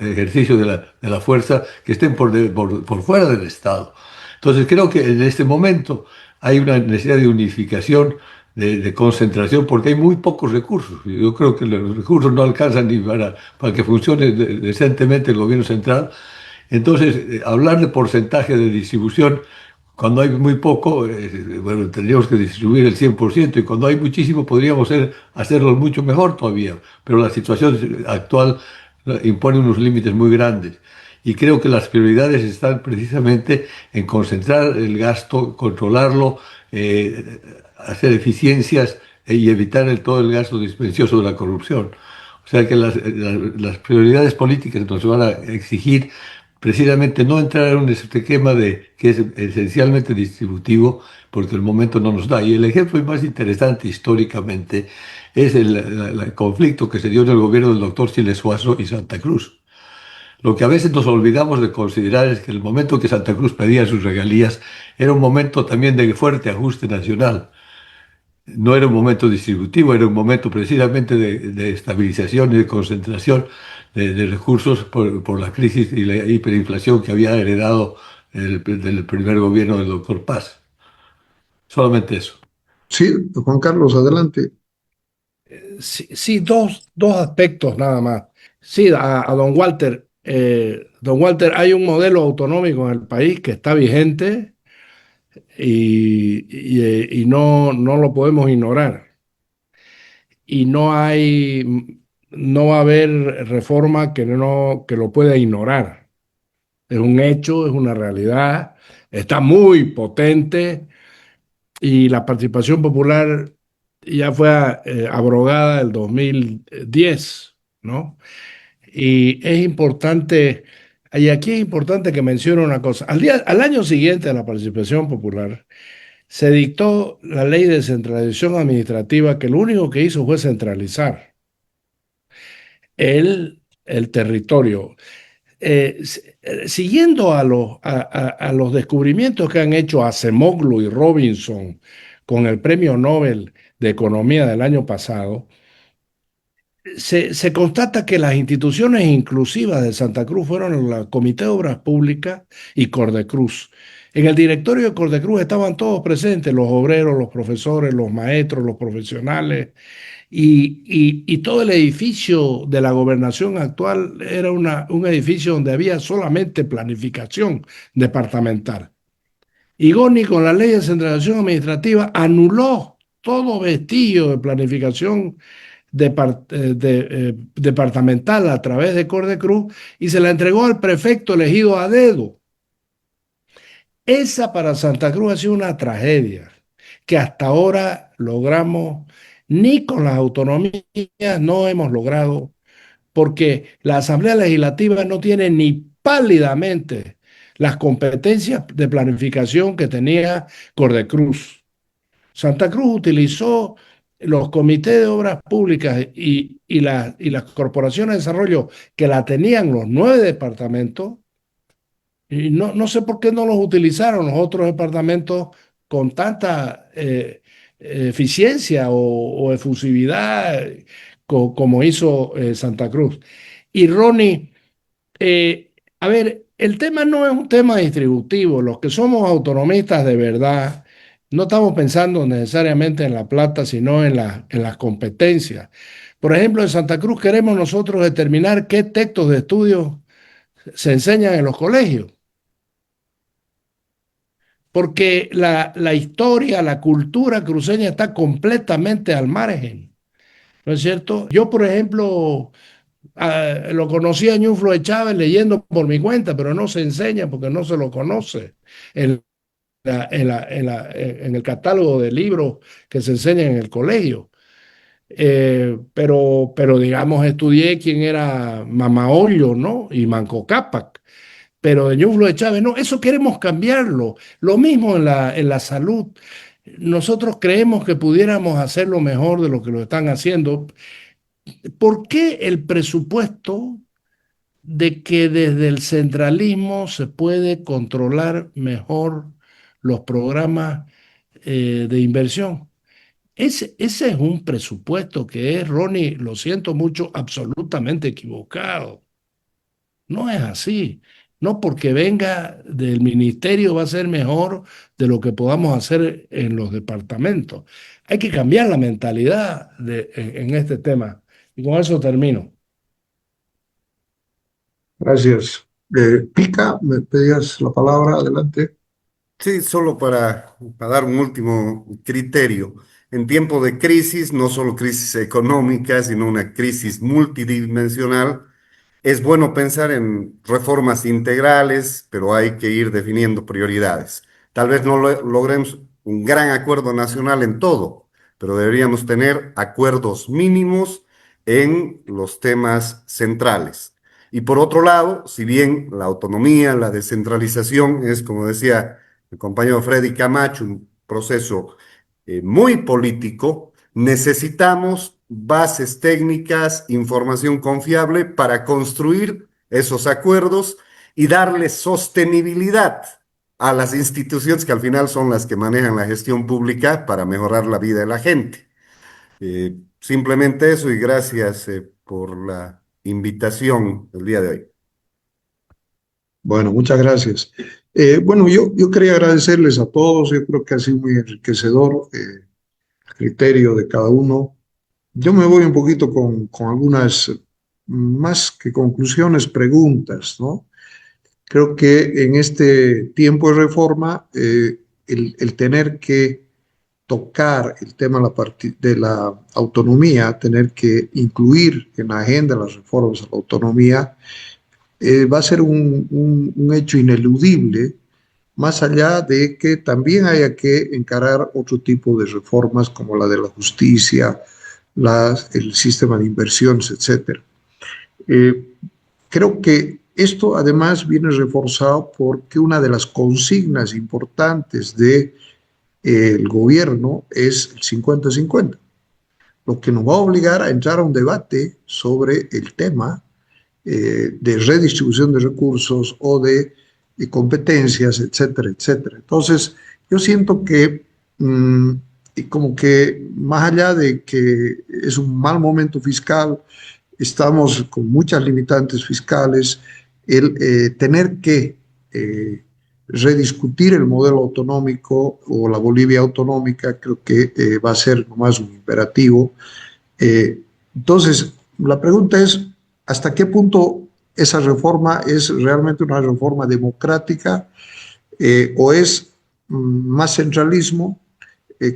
ejercicio de la fuerza que estén por fuera del Estado. Entonces creo que en este momento hay una necesidad de unificación, de concentración, porque hay muy pocos recursos. Yo creo que los recursos no alcanzan ni para que funcione decentemente el gobierno central. Entonces, hablar de porcentaje de distribución, cuando hay muy poco, bueno, tendríamos que distribuir el 100%, y cuando hay muchísimo podríamos hacerlo mucho mejor todavía, pero la situación actual impone unos límites muy grandes. Y creo que las prioridades están precisamente en concentrar el gasto, controlarlo, hacer eficiencias y evitar todo el gasto dispensioso de la corrupción. O sea que las prioridades políticas nos van a exigir precisamente no entrar en un esquema que es esencialmente distributivo, porque el momento no nos da. Y el ejemplo más interesante históricamente es el conflicto que se dio en el gobierno del doctor Siles Suazo y Santa Cruz. Lo que a veces nos olvidamos de considerar es que el momento que Santa Cruz pedía sus regalías era un momento también de fuerte ajuste nacional. No era un momento distributivo, era un momento precisamente de estabilización y de concentración de recursos por la crisis y la hiperinflación que había heredado del primer gobierno del doctor Paz. Solamente eso. Sí, Juan Carlos, adelante. Sí, sí, dos aspectos nada más. Sí, a don Walter, hay un modelo autonómico en el país que está vigente y no lo podemos ignorar. Y no va a haber reforma que lo pueda ignorar. Es un hecho, es una realidad, está muy potente y la participación popular ya fue abrogada el 2010, ¿no? Y es importante Y aquí es importante que mencione una cosa. Al año siguiente de la participación popular, se dictó la ley de descentralización administrativa que lo único que hizo fue centralizar el territorio. Siguiendo a los descubrimientos que han hecho Acemoglu y Robinson con el Premio Nobel de Economía del año pasado, se constata que las instituciones inclusivas de Santa Cruz fueron el Comité de Obras Públicas y Cordecruz. En el directorio de Cordecruz estaban todos presentes, los obreros, los profesores, los maestros, los profesionales, y todo el edificio de la gobernación actual era un edificio donde había solamente planificación departamental. Y Goni, con la ley de centralización administrativa, anuló todo vestigio de planificación departamental a través de Cordecruz y se la entregó al prefecto elegido a dedo. Esa para Santa Cruz ha sido una tragedia que hasta ahora logramos, ni con las autonomías no hemos logrado, porque la Asamblea Legislativa no tiene ni pálidamente las competencias de planificación que tenía Cordecruz. Santa Cruz utilizó los comités de obras públicas y las corporaciones de desarrollo que la tenían los 9 departamentos, y no sé por qué no los utilizaron los otros departamentos con tanta eficiencia o efusividad como hizo Santa Cruz. Y Ronnie, a ver, el tema no es un tema distributivo. Los que somos autonomistas de verdad, no estamos pensando necesariamente en la plata, sino en las competencias. Por ejemplo, en Santa Cruz queremos nosotros determinar qué textos de estudio se enseñan en los colegios. Porque la historia, la cultura cruceña está completamente al margen, ¿no es cierto? Yo, por ejemplo, lo conocí a Ñuflo de Chávez leyendo por mi cuenta, pero no se enseña porque no se lo conoce en el catálogo de libros que se enseñan en el colegio. Pero digamos, estudié quién era Mamaollo, ¿no? Y Manco Cápac. Pero de Ñuflo de Chávez, no, eso queremos cambiarlo. Lo mismo en la salud. Nosotros creemos que pudiéramos hacerlo mejor de lo que lo están haciendo. ¿Por qué el presupuesto de que desde el centralismo se puede controlar mejor los programas de inversión? Ese es un presupuesto que es, Ronnie, lo siento mucho, absolutamente equivocado. No es así. No porque venga del ministerio va a ser mejor de lo que podamos hacer en los departamentos. Hay que cambiar la mentalidad en este tema. Y con eso termino. Gracias. Pica, me pedías la palabra, adelante. Sí, solo para dar un último criterio. En tiempo de crisis, no solo crisis económica, sino una crisis multidimensional, es bueno pensar en reformas integrales, pero hay que ir definiendo prioridades. Tal vez no logremos un gran acuerdo nacional en todo, pero deberíamos tener acuerdos mínimos en los temas centrales. Y por otro lado, si bien la autonomía, la descentralización es, como decía el compañero Freddy Camacho, un proceso muy político, necesitamos bases técnicas, información confiable para construir esos acuerdos y darle sostenibilidad a las instituciones que al final son las que manejan la gestión pública para mejorar la vida de la gente. Simplemente eso y gracias por la invitación el día de hoy. Bueno, muchas gracias. Bueno, yo quería agradecerles a todos. Yo creo que ha sido muy enriquecedor el criterio de cada uno. Yo me voy un poquito con algunas, más que conclusiones, preguntas, ¿no? Creo que en este tiempo de reforma, el tener que tocar el tema de la autonomía, tener que incluir en la agenda las reformas a la autonomía, va a ser un hecho ineludible, más allá de que también haya que encarar otro tipo de reformas como la de la justicia, el sistema de inversiones, etc. Creo que Esto además viene reforzado porque una de las consignas importantes del gobierno es el 50-50, lo que nos va a obligar a entrar a un debate sobre el tema de redistribución de recursos o de competencias, etcétera, etcétera. Entonces, yo siento que y como que más allá de que es un mal momento fiscal, estamos con muchas limitantes fiscales, el tener que rediscutir el modelo autonómico o la Bolivia autonómica creo que va a ser nomás un imperativo. Entonces, la pregunta es, ¿hasta qué punto esa reforma es realmente una reforma democrática o es más centralismo?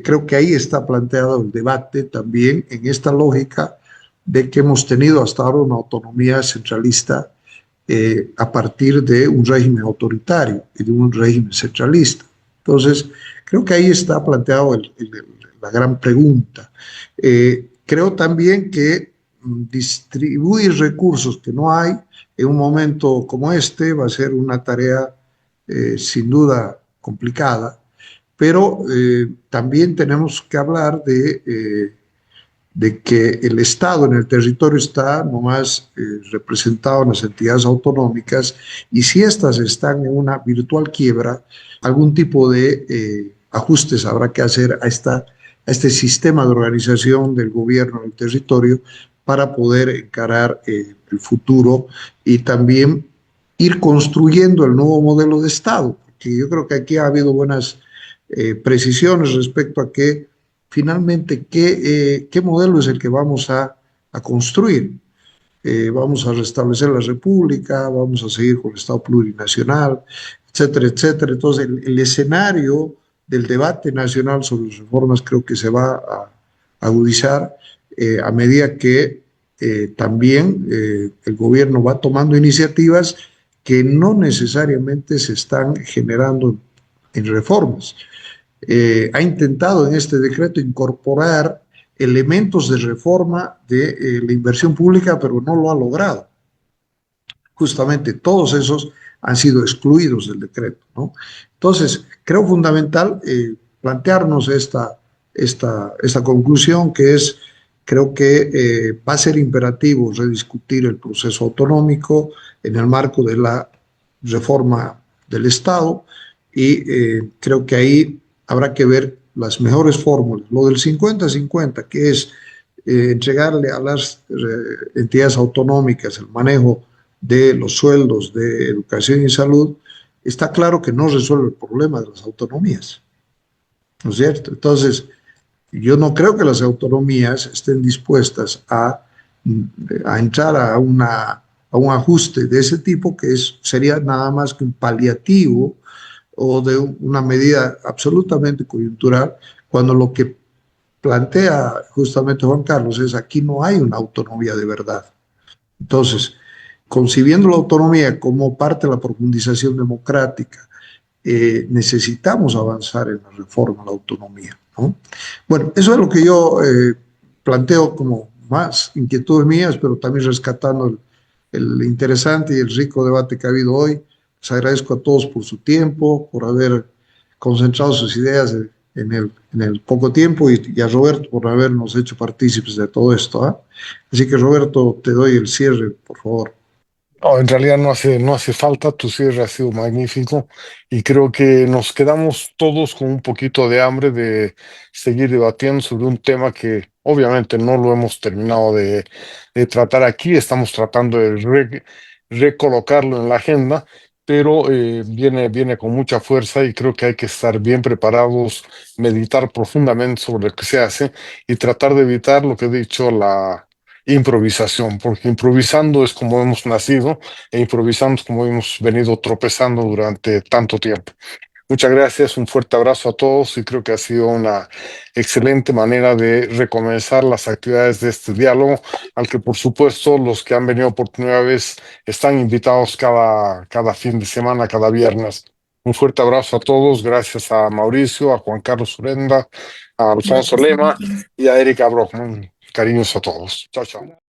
Creo que ahí está planteado el debate también en esta lógica de que hemos tenido hasta ahora una autonomía centralista a partir de un régimen autoritario y de un régimen centralista. Entonces, creo que ahí está planteado la gran pregunta. Creo también que distribuir recursos que no hay en un momento como este va a ser una tarea sin duda complicada, pero también tenemos que hablar de que el Estado en el territorio está nomás representado en las entidades autonómicas y si éstas están en una virtual quiebra, algún tipo de ajustes habrá que hacer a este sistema de organización del gobierno en el territorio para poder encarar el futuro y también ir construyendo el nuevo modelo de Estado, porque yo creo que aquí ha habido buenas precisiones respecto a que finalmente qué modelo es el que vamos a construir. Vamos a restablecer la república, vamos a seguir con el Estado plurinacional, etcétera, etcétera. Entonces, el escenario del debate nacional sobre las reformas creo que se va a agudizar a medida que también el gobierno va tomando iniciativas que no necesariamente se están generando en reformas. Ha intentado en este decreto incorporar elementos de reforma de la inversión pública, pero no lo ha logrado. Justamente todos esos han sido excluidos del decreto, ¿no? Entonces, creo fundamental plantearnos esta conclusión que es, creo que va a ser imperativo rediscutir el proceso autonómico en el marco de la reforma del Estado y creo que ahí habrá que ver las mejores fórmulas. Lo del 50-50, que es entregarle a las entidades autonómicas el manejo de los sueldos de educación y salud, está claro que no resuelve el problema de las autonomías, ¿no es cierto? Entonces, yo no creo que las autonomías estén dispuestas a entrar a un ajuste de ese tipo, que sería nada más que un paliativo o de una medida absolutamente coyuntural, cuando lo que plantea justamente Juan Carlos es aquí no hay una autonomía de verdad. Entonces, concibiendo la autonomía como parte de la profundización democrática, necesitamos avanzar en la reforma a la autonomía, ¿no? Bueno, eso es lo que yo planteo como más inquietudes mías, pero también rescatando el interesante y el rico debate que ha habido hoy. Les agradezco a todos por su tiempo, por haber concentrado sus ideas en el poco tiempo y a Roberto por habernos hecho partícipes de todo esto, ¿eh? Así que Roberto, te doy el cierre, por favor. No, en realidad no hace falta, tu cierre ha sido magnífico y creo que nos quedamos todos con un poquito de hambre de seguir debatiendo sobre un tema que obviamente no lo hemos terminado de tratar aquí, estamos tratando de recolocarlo en la agenda, pero viene con mucha fuerza y creo que hay que estar bien preparados, meditar profundamente sobre lo que se hace y tratar de evitar lo que he dicho, la improvisación, porque improvisando es como hemos nacido e improvisando es como hemos venido tropezando durante tanto tiempo. Muchas gracias, un fuerte abrazo a todos y creo que ha sido una excelente manera de recomenzar las actividades de este diálogo, al que por supuesto los que han venido por primera vez están invitados cada fin de semana, cada viernes. Un fuerte abrazo a todos, gracias a Mauricio, a Juan Carlos Urenda, a Alfonso Lema y a Erika Brockman. Cariños a todos. Chao, chao.